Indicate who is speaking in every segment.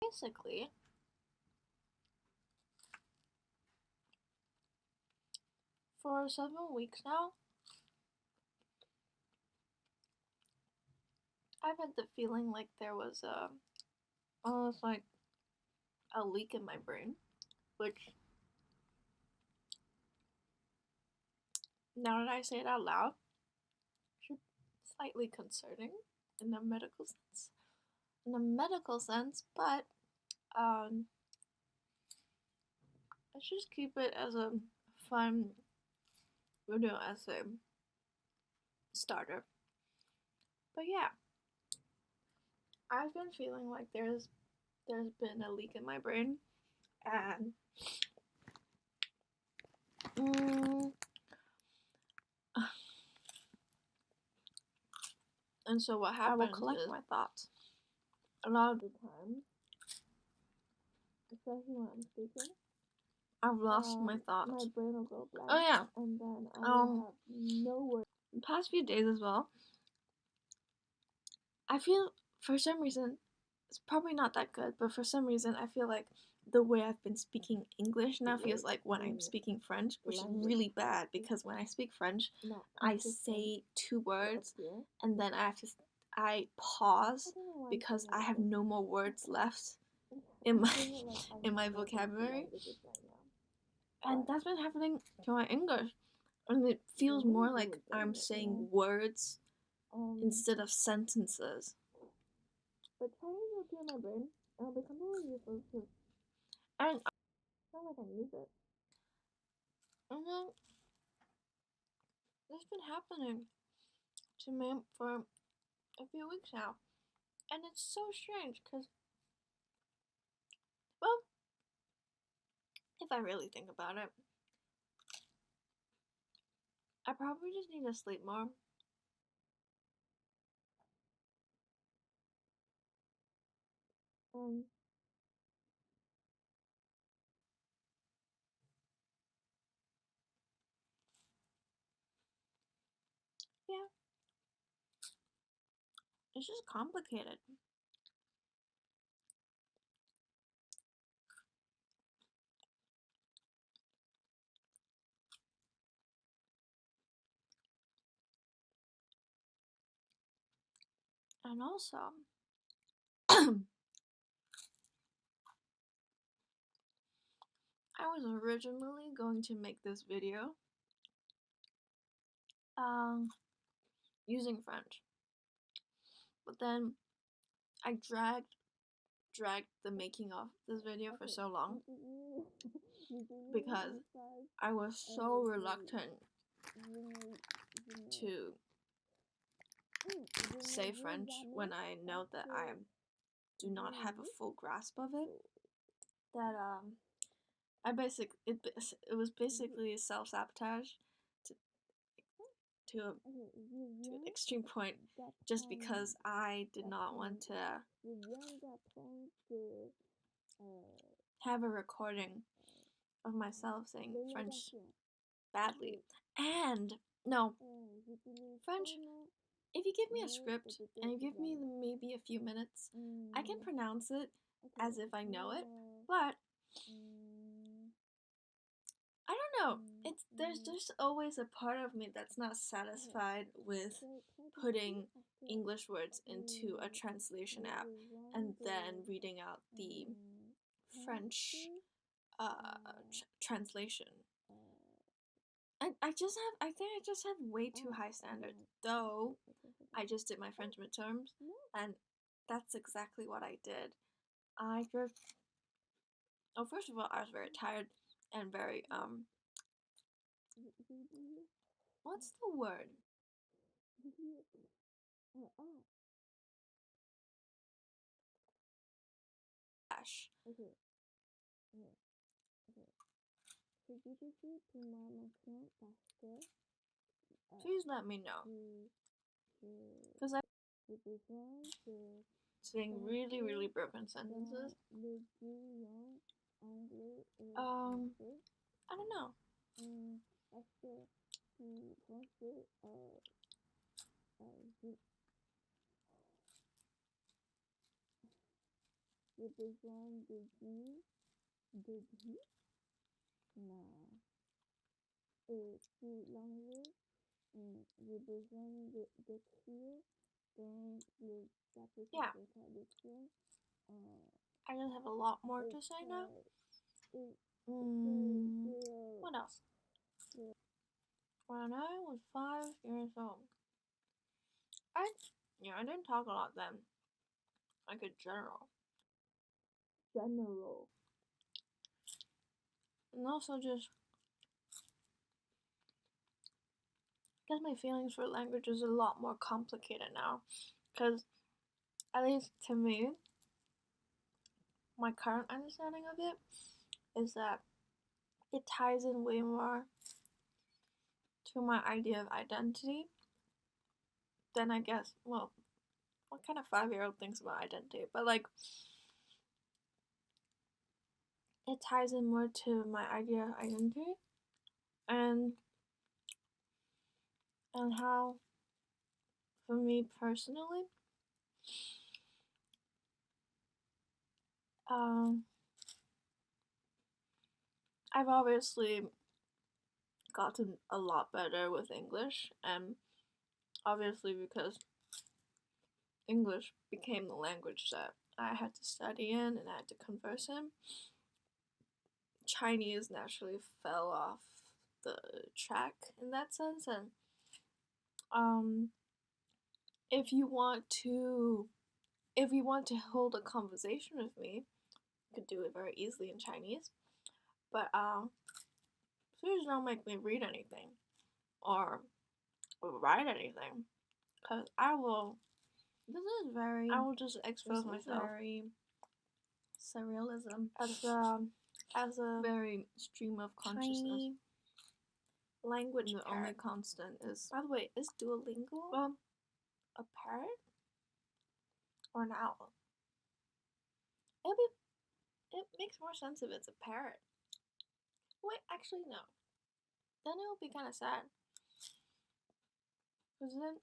Speaker 1: Basically, for 7 weeks now, I've had the feeling like there was almost like a leak in my brain, which, now that I say it out loud, should be slightly concerning in a medical sense. But let's just keep it as a fun video essay starter. But yeah, I've been feeling like there's been a leak in my brain, and and so what happens
Speaker 2: I will collect
Speaker 1: my thoughts. A lot of the time, especially when I'm speaking, I've lost my thoughts.
Speaker 2: My brain will go blank.
Speaker 1: Oh yeah.
Speaker 2: And then I will have no words.
Speaker 1: The past few days as well, I feel for some reason, it's probably not that good, but for some reason I feel like the way I've been speaking English now feels like when I'm speaking French, which is really bad because when I speak French, I say 2 words and then I pause because I have no more words left in my vocabulary. And that's been happening to my English. And it feels more like I'm saying words instead of sentences.
Speaker 2: But Chinese will clear my brain, and I'll be completely useless too.
Speaker 1: And
Speaker 2: It's not like I use it.
Speaker 1: And then it's been happening to me for a few weeks now. And it's so strange because, well, if I really think about it, I probably just need to sleep more. Yeah. It's just complicated. And also, I was originally going to make this video using French. But then I dragged the making of this video for so long because I was so reluctant to say French when I know that I do not have a full grasp of it, that it was basically self-sabotage to an extreme point, just because I did not want to have a recording of myself saying French badly. And no, French, if you give me a script and you give me maybe a few minutes, I can pronounce it as if I know it, but I don't know. There's just always a part of me that's not satisfied with putting English words into a translation app and then reading out the French translation. I think I just have way too high standards, though I just did my French midterms, and that's exactly what I did. First of all, I was very tired and very, what's the word? Please let me know, because I'm saying really, really broken sentences. I don't know.
Speaker 2: j'ai besoin de dire, non. Et pour l'anglais, j'ai besoin d'écrire dans le application
Speaker 1: Yeah.
Speaker 2: de traduction.
Speaker 1: I just have a lot more to say now. What else? When I was 5 years old, I didn't talk a lot then. Like in general. And also just, I guess my feelings for language is a lot more complicated now. Because, at least to me, my current understanding of it is that it ties in way more to my idea of identity than I guess, well, what kind of 5-year-old thinks about identity? But like, it ties in more to my idea of identity and how, for me personally, I've obviously gotten a lot better with English, and obviously because English became the language that I had to study in and I had to converse in, Chinese naturally fell off the track in that sense. And if you want to hold a conversation with me, you could do it very easily in Chinese. But please don't make me read anything or write anything, because I will just expose myself. Very surrealism as a very stream of consciousness. Tiny language. The only constant is. By the way, is Duolingo a parrot or an owl? It makes more sense if it's a parrot. Wait, actually no. Then it will be kind of sad. Cause then,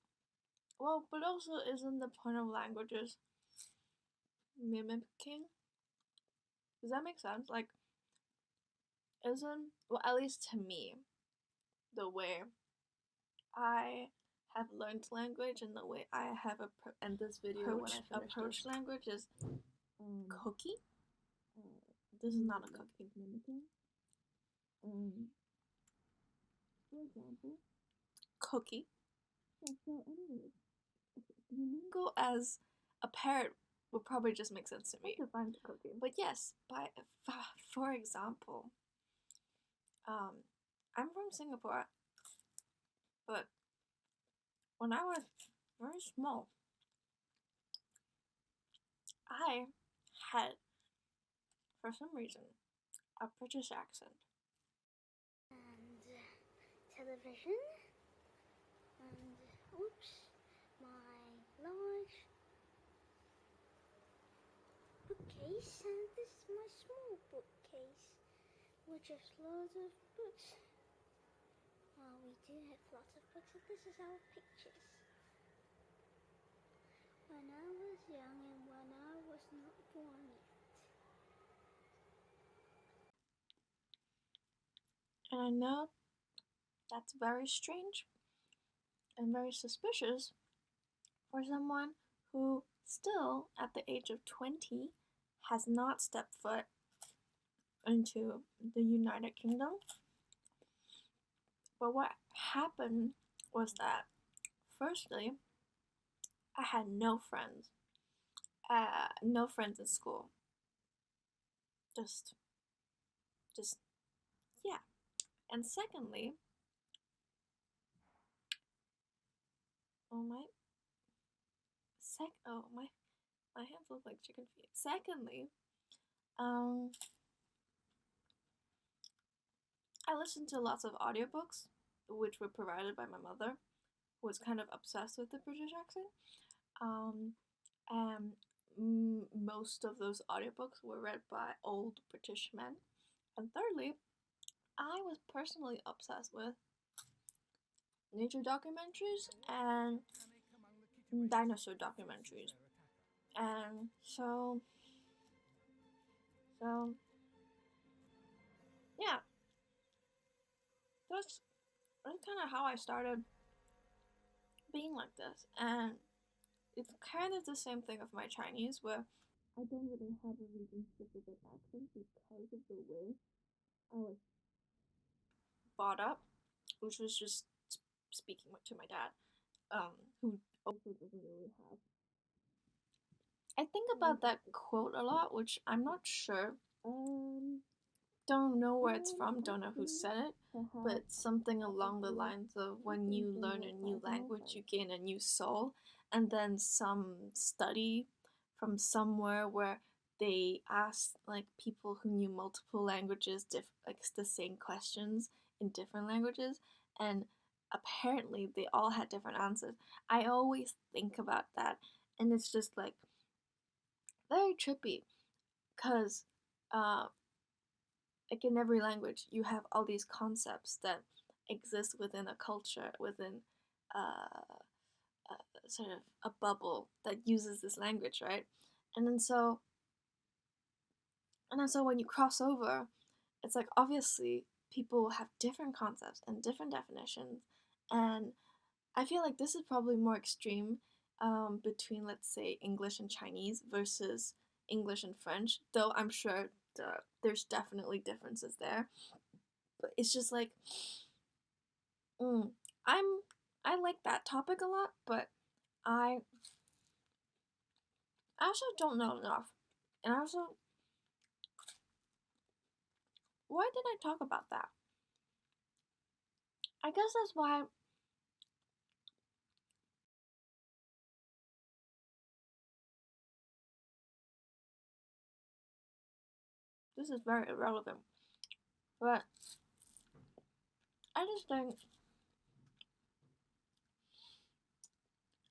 Speaker 1: but also isn't the point of languages mimicking? Does that make sense? Like, at least to me, the way I have learned language and the way I have approached language is cookie. This is not a cookie.
Speaker 2: For example,
Speaker 1: cookie.
Speaker 2: So anyway,
Speaker 1: Duolingo as a parrot would probably just make sense to me.
Speaker 2: Define the cookie.
Speaker 1: But yes, for example, I'm from Singapore, but when I was very small, I had, for some reason, a British accent.
Speaker 2: And television. And oops, my large bookcase. And this is my small bookcase with just loads of books. Well, we do have lots of books, and this is our pictures. When I was young and when I was not born yet.
Speaker 1: And I know that's very strange and very suspicious for someone who still, at the age of 20, has not stepped foot into the United Kingdom. But what happened was that, firstly, I had no friends. No friends in school. Just, yeah. And secondly, my hands look like chicken feet. Secondly, I listened to lots of audiobooks, which were provided by my mother, who was kind of obsessed with the British accent. And most of those audiobooks were read by old British men. And thirdly, I was personally obsessed with nature documentaries and dinosaur documentaries. And so So yeah, that's kind of how I started being like this, and it's kind of the same thing with my Chinese, where I don't really have a region specific accent because of the way I was brought up, which was just speaking to my dad, who also doesn't really have. I think about that quote a lot, which I'm not sure. Don't know where it's from, don't know who said it, but something along the lines of when you learn a new language, you gain a new soul. And then some study from somewhere where they asked like people who knew multiple languages, like the same questions in different languages, and apparently they all had different answers. I always think about that, and it's just like very trippy because uh, like in every language you have all these concepts that exist within a culture, within uh, sort of a bubble that uses this language, right? and then so and then so when you cross over, it's like obviously people have different concepts and different definitions, and I feel like this is probably more extreme between, let's say, English and Chinese versus English and French, though I'm sure there's definitely differences there. But it's just like, mm, I'm I like that topic a lot, but I I also don't know enough, and I also, why did I talk about that? I guess that's why this is very irrelevant. But I just think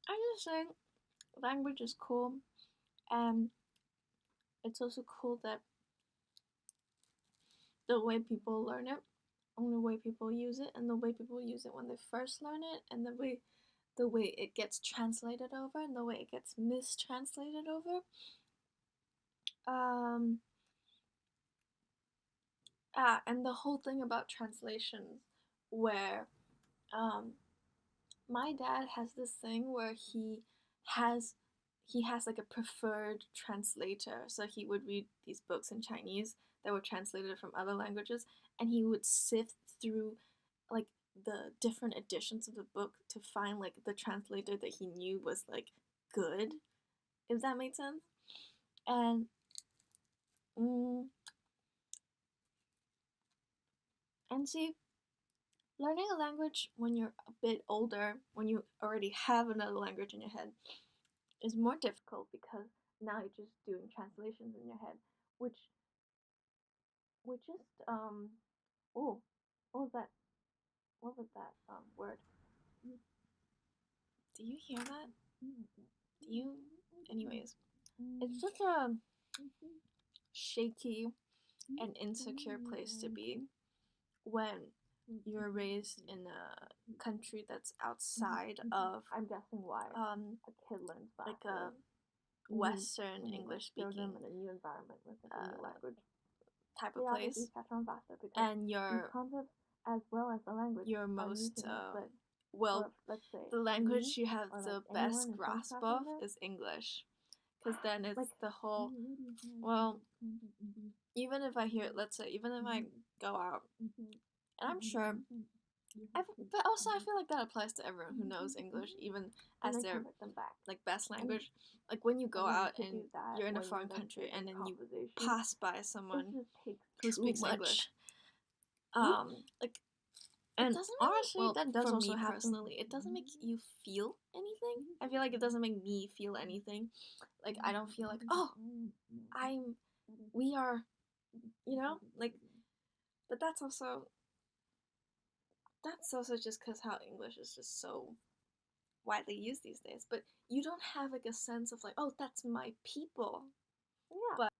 Speaker 1: I just think language is cool, and it's also cool that the way people learn it, and the way people use it, and the way people use it when they first learn it, and the way it gets translated over, and the way it gets mistranslated over. Um, and the whole thing about translations, where um, my dad has this thing where has he has like a preferred translator, so he would read these books in Chinese that were translated from other languages, and he would sift through like the different editions of the book to find like the translator that he knew was like good, if that made sense. And mm, and see, learning a language when you're a bit older, when you already have another language in your head, is more difficult because now you're just doing translations in your head, which just oh, what was that? What was that word? Do you hear that? Do you? Anyways, it's such a shaky and insecure place to be when you're raised in a country that's outside of, I'm guessing why, a kid learns faster, like a Western English speaking in a new environment with a new language type of place, catch on faster because and your concepts as well as the language your most well, let's say the language you have the best grasp of is English, because then it's like the whole, well, even if I hear, let's say, even if I go out, and I'm sure but also I feel like that applies to everyone who knows English, even as their like best language. Like when you go out and you're in a foreign country and then you pass by someone who speaks English, like, and honestly, well, that does also happen. Personally, it doesn't make you feel anything. I feel like it doesn't make me feel anything. Like I don't feel like, oh, we are, like. But that's also just because how English is just so widely used these days. But you don't have like a sense of like, oh, that's my people. Yeah. But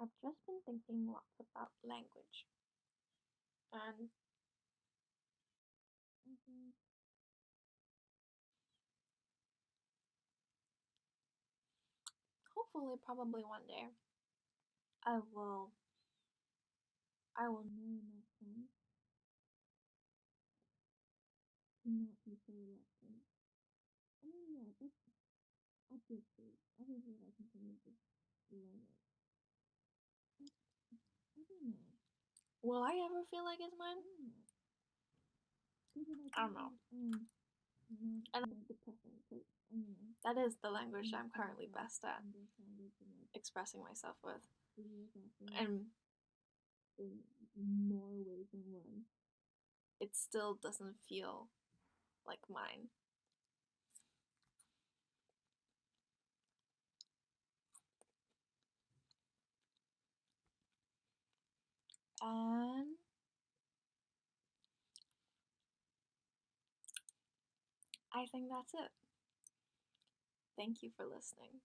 Speaker 1: I've just been thinking lots about language, and hopefully, probably one day, I will know enough French to not be so reluctant. I mean, yeah, that's obviously I can continue to learn it. I don't know. Will I ever feel like it's mine? I don't know. And depressing because that is the language I'm currently best at expressing myself with, and in more ways than one, it still doesn't feel like mine. And I think that's it. Thank you for listening.